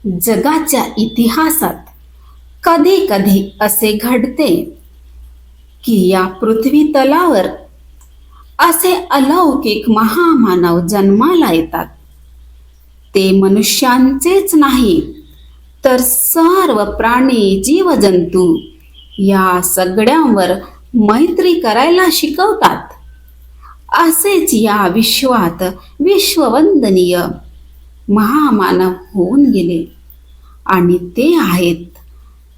जगाच्या इतिहासात कधी कधी असे घडते की या पृथ्वी तलावर असे अलौकिक महामानव जन्माला येतात. ते मनुष्यांचेच नाही तर सर्व प्राणी जीवजंतू या सगळ्यांवर मैत्री करायला शिकवतात. असेच या विश्वात विश्ववंदनीय महामानव होऊन गेले आणि ते आहेत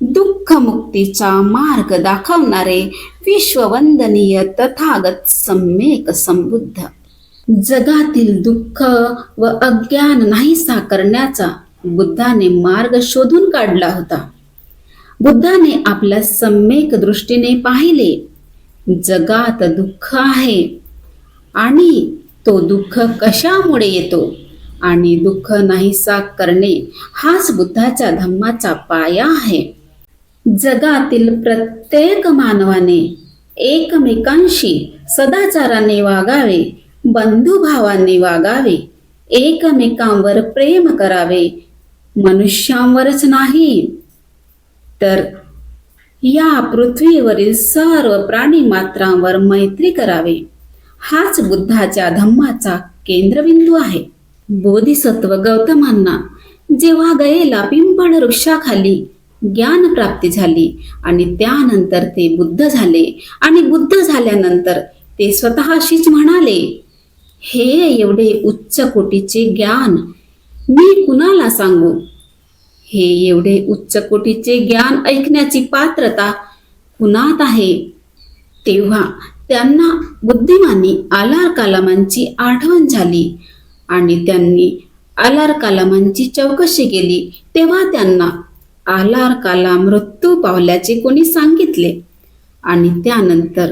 दुःखमुक्तीचा मार्ग दाखवणारे विश्ववंदनीय तथागत सम्यक संबुद्ध. जगातील दुःख व अज्ञान नाहीसा करण्याचा बुद्धाने मार्ग शोधून काढला होता. बुद्धाने आपल्या सम्यक दृष्टीने पाहिले, जगात दुःख आहे आणि तो दुःख कशामुळे येतो आणि दुःख नाहीसा करणे हाच बुद्धाच्या धम्माचा पाया आहे. जगातील प्रत्येक मानवाने एकमेकांशी सदाचाराने वागावे, बंधुभावाने वागावे, एकमेकांवर प्रेम करावे. मनुष्यांवरच नाही तर या पृथ्वीवरील सर्व प्राणी मात्रांवर मैत्री करावे. हाच बुद्धाच्या धम्माचा केंद्रबिंदू आहे. बोधिसत्व गौतमांना जेव्हा गयेला पिंपळ वृक्षाखाली ज्ञान प्राप्ती झाली आणि त्यानंतर ते बुद्ध झाले आणि बुद्ध झाल्यानंतर ते स्वतःशीच म्हणाले, हे एवढे उच्च कोटीचे ज्ञान मी कुणाला सांगू? हे एवढे उच्च कोटीचे ज्ञान ऐकण्याची पात्रता कुणात आहे? तेव्हा त्यांना बुद्धिमानी आलार कलामांची आठवण झाली आणि त्यांनी आलार कलामांची चौकशी केली. तेव्हा त्यांना आलार कलाम मृत्यू पावल्याचे कोणी सांगितले आणि त्यानंतर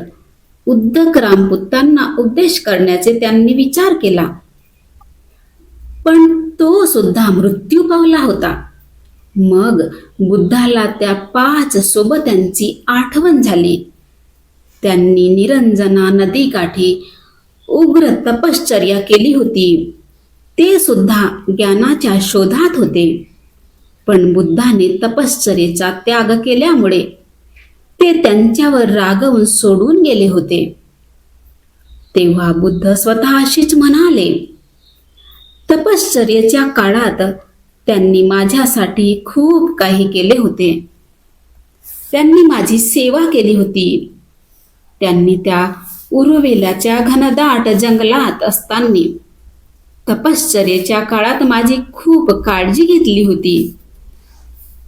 उद्दक रामपुतांना उपदेश करण्याचे त्यांनी विचार केला, पण तो सुद्धा मृत्यू पावला होता. मग बुद्धाला त्या 5 सोबत्यांची आठवण झाली. त्यांनी निरंजना नदीकाठी उग्र तपश्चर्या केली होती. ते सुद्धा ज्ञानाच्या शोधात होते, पण बुद्धाने तपश्चर्येचा त्याग केल्यामुळे ते त्यांच्यावर रागवून सोडून गेले होते. तेव्हा बुद्ध स्वतःशीच म्हणाले, तपश्चर्येच्या काळात त्यांनी माझ्यासाठी खूप काही केले होते. त्यांनी माझी सेवा केली होती. त्यांनी त्या उरुवेल्याच्या घनदाट जंगलात असताना तपश्चर्येच्या काळात माझी खूप काळजी घेतली होती.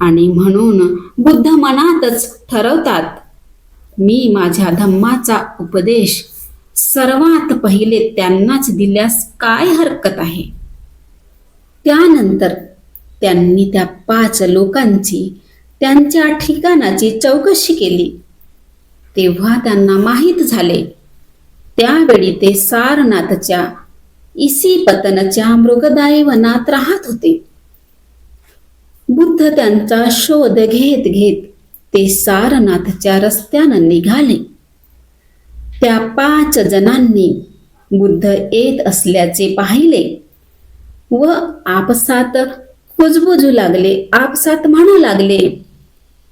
आणि म्हणून बुद्ध मनातच ठरवतात, मी माझ्या धम्माचा उपदेश सर्वात पहिले त्यांनाच दिल्यास काय हरकत आहे. त्यानंतर त्यांनी त्या 5 लोकांची त्यांच्या ठिकाणाची चौकशी केली. तेव्हा त्यांना माहीत झाले, त्यावेळी ते सारनाथच्या इसिपतनच्या मृगदायी वनात राहत होते. बुद्ध त्यांचा शोध घेत घेत ते सारनाथच्या रस्त्यानं निघाले. त्या 5 जणांनी बुद्ध येत असल्याचे पाहिले व आपसात कुजबुजू लागले. आपसात म्हणू लागले,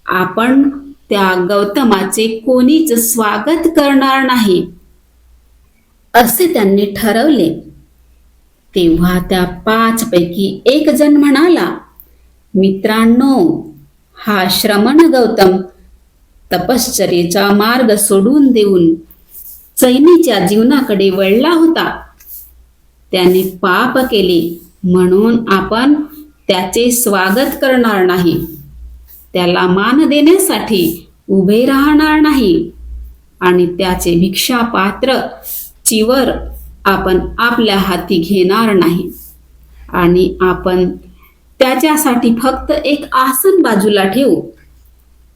आपण त्या गौतमाचे कोणीच स्वागत करणार नाही असे त्यांनी ठरवले. तेव्हा त्या 5 पैकी एक जण म्हणाला, मित्रांनो, हा श्रमण गौतम तपश्चर्येचा मार्ग सोडून देऊन चैनीच्या जीवनाकडे वळला होता. त्याने पाप केले म्हणून आपण त्याचे स्वागत करणार नाही, त्याला मान देण्यासाठी उभे राहणार नाही आणि त्याचे भिक्षापात्र चिवर आपण आपल्या हाती घेणार नाही आणि आपण त्याच्यासाठी फक्त एक आसन बाजूला ठेवू.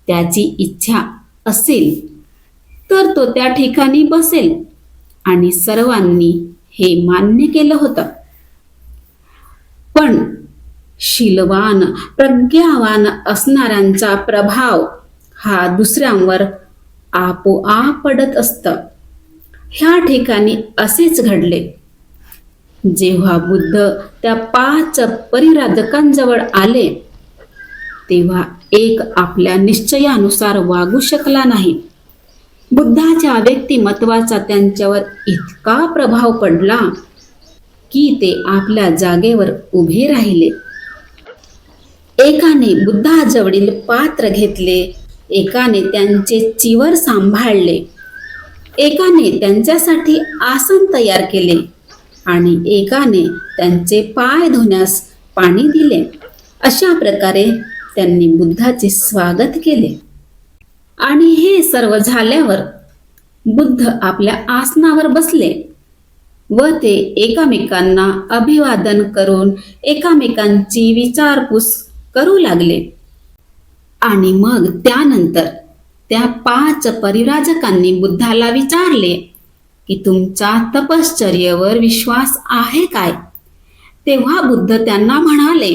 त्याची इच्छा असेल तर तो त्या ठिकाणी बसेल. आणि सर्वांनी हे मान्य केलं होतं. पण शीलवान प्रज्ञावान असणाऱ्यांचा प्रभाव हा दुसऱ्यांवर आपोआप पडत असतं. ह्या ठिकाणी असेच घडले. जेव्हा बुद्ध त्या 5 परिराजकांजवळ आले तेव्हा एक आपल्या निश्चयानुसार वागू शकला नाही. बुद्धाच्या व्यक्तिमत्वाचा त्यांच्यावर इतका प्रभाव पडला की ते आपल्या जागेवर उभे राहिले. एकाने बुद्धाजवळील पात्र घेतले, एकाने त्यांचे चिवर सांभाळले, एकाने त्यांच्यासाठी आसन तयार केले आणि एकाने त्यांचे पाय धुण्यास पाणी दिले. अशा प्रकारे त्यांनी बुद्धाचे स्वागत केले. आणि हे सर्व झाल्यावर बुद्ध आपल्या आसनावर बसले व ते एकमेकांना अभिवादन करून एकमेकांची विचारपूस करू लागले. आणि मग त्यानंतर त्या 5 परिव्राजकांनी बुद्धाला विचारले की तुमचा तपश्चर्येवर विश्वास आहे काय? तेव्हा बुद्ध त्यांना म्हणाले,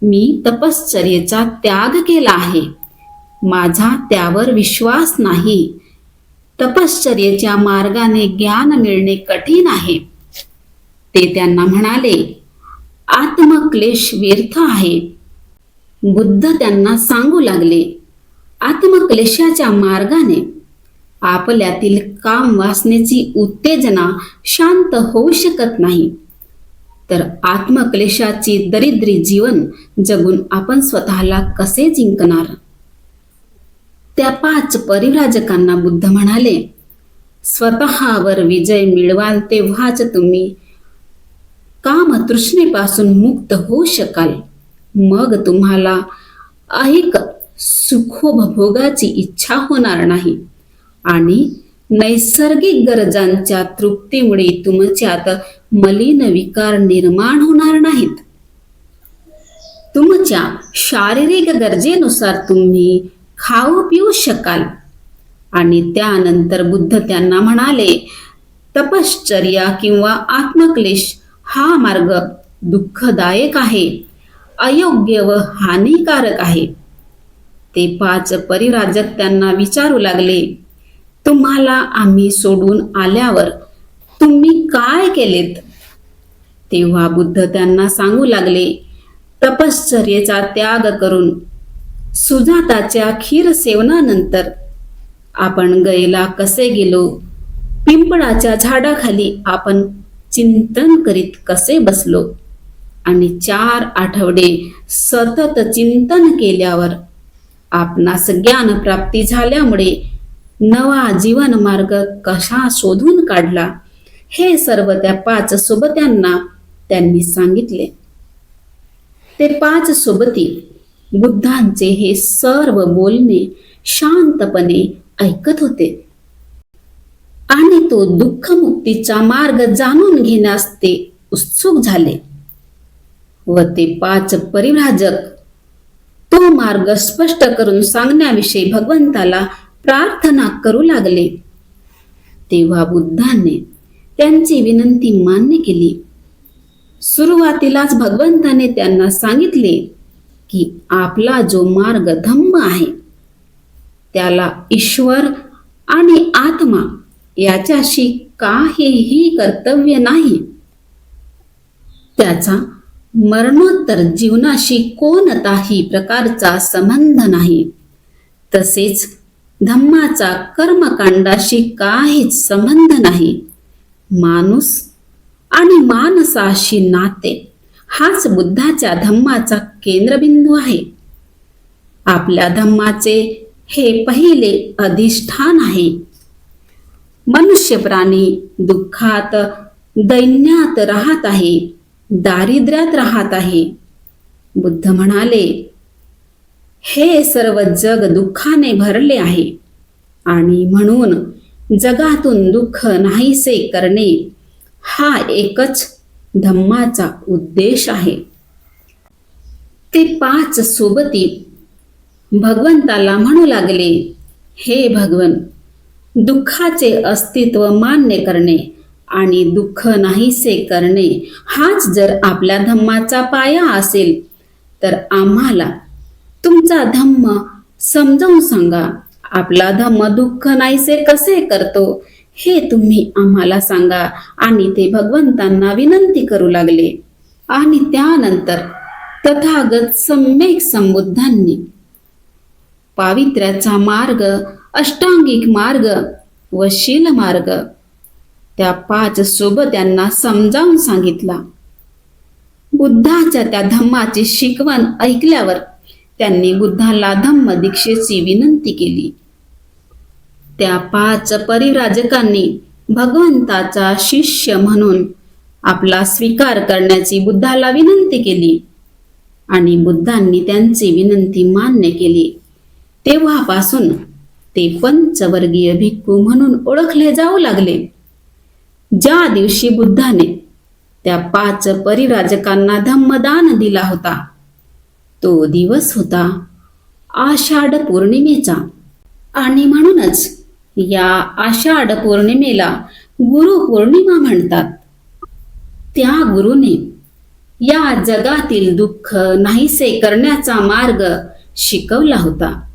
मी तपश्चर्येचा त्याग केला आहे, माझा त्यावर विश्वास नाही. तपश्चर्येच्या मार्गाने ज्ञान मिळणे कठीण आहे. ते त्यांना म्हणाले, आत्मक्लेश व्यर्थ आहे. बुद्ध त्यांना सांगू लागले, आत्मक्लेशाच्या मार्गाने आपल्यातील काम वासनेची उत्तेजना शांत होऊ शकत नाही. तर आत्मक्लेशाची दरिद्री जीवन जगून आपण स्वतःला कसे जिंकणार? त्या 5 परिव्राजकांना बुद्ध म्हणाले, स्वतःवर विजय मिळवाल तेव्हाच तुम्ही कामतृष्णेपासून मुक्त होऊ शकाल. मग तुम्हाला ऐक सुखोपभोगाची इच्छा होणार नाही आणि नैसर्गिक गरजांच्या तृप्तीमुळे तुमच्यात मलिन विकार निर्माण होणार नाहीत. तुमच्या शारीरिक गरजेनुसार तुम्ही खाऊ पिऊ शकाल. आणि त्यानंतर बुद्ध त्यांना म्हणाले, तपश्चर्या किंवा आत्मक्लेश हा मार्ग दुःखदायक आहे, अयोग्य व हानिकारक आहे. ते 5 परिव्राजक त्यांना विचारू लागले, तुम्हाला आम्ही सोडून आल्यावर तुम्ही काय केलेत? तेव्हा बुद्ध त्यांना सांगू लागले, तपश्चर्येचा त्याग करून सुजाताच्या क्षीर सेवनानंतर आपण गयेला कसे गेलो, पिंपळाच्या झाडाखाली आपण चिंतन करीत कसे बसलो आणि 4 आठवडे सतत चिंतन केल्यावर आपणास ज्ञान प्राप्ती झाल्यामुळे नवा जीवन मार्ग कसा शोधून काढला, हे सर्व त्या 5 सोबत्यांना त्यांनी सांगितले. ते 5 सोबती बुद्धांचे हे सर्व बोलणे शांतपणे ऐकत होते आणि तो दुःखमुक्तीचा मार्ग जाणून घेण्यास ते उत्सुक झाले. व ते 5 परिव्राजक तो मार्ग स्पष्ट करून सांगण्याविषयी भगवंताला प्रार्थना करू लागले. तेव्हा बुद्धाने त्यांची विनंती मान्य केली. सुरुवातीलाच भगवंताने त्यांना सांगितले की आपला जो मार्ग धम्म आहे त्याला ईश्वर आणि आत्मा याच्याशी काहीही कर्तव्य नाही. त्याचा मरणोत्तर जीवनाशी कोणताही प्रकारचा संबंध नाही. तसेच धम्माचा कर्मकांडाशी काहीच संबंध नाही. माणूस आणि माणसाशी नाते हाच बुद्धाच्या धम्माचा केंद्रबिंदू आहे. आपल्या धम्माचे हे पहिले अधिष्ठान आहे. मनुष्य प्राणी दुःखात दैन्यात राहत आहे, दारिद्र्यात राहत आहे. बुद्ध म्हणाले, हे सर्व जग दुःखाने भरले आहे आणि म्हणून जगातून दुःख नाहीसे करणे हा एकच धम्माचा उद्देश आहे. ते 5 सोबती भगवंताला म्हणू लागले, हे भगवन, दुःखाचे अस्तित्व मान्य करणे आणि दुःख नाहीसे करणे हाच जर आपल्या धम्माचा पाया असेल तर आम्हाला तुमचा धम्म समजावून सांगा. आपला धम्म दुःख नाहीसे कसे करतो हे तुम्ही आम्हाला सांगा. आणि ते भगवंतांना विनंती करू लागले. आणि त्यानंतर तथागत सम्यक संबुद्धांनी पावित्र्याचा मार्ग, अष्टांगिक मार्ग व शील मार्ग त्या 5 सोबत्यांना समजावून सांगितला. बुद्धाच्या त्या धम्माची शिकवण ऐकल्यावर त्यांनी बुद्धाला धम्म दीक्षेची विनंती केली. त्या 5 परिव्राजकांनी भगवंताचा शिष्य म्हणून आपला स्वीकार करण्याची बुद्धाला विनंती केली आणि बुद्धांनी त्यांची विनंती मान्य केली. तेव्हापासून ते पंचवर्गीय भिक्खू म्हणून ओळखले जाऊ लागले. ज्या दिवशी बुद्धाने त्या 5 परिव्राजकांना धम्मदान दिला होता तो दिवस होता आषाढ पौर्णिमेचा आणि म्हणूनच या आषाढ पौर्णिमेला गुरुपौर्णिमा म्हणतात. त्या गुरुने या जगातील दुःख नाहीसे करण्याचा मार्ग शिकवला होता.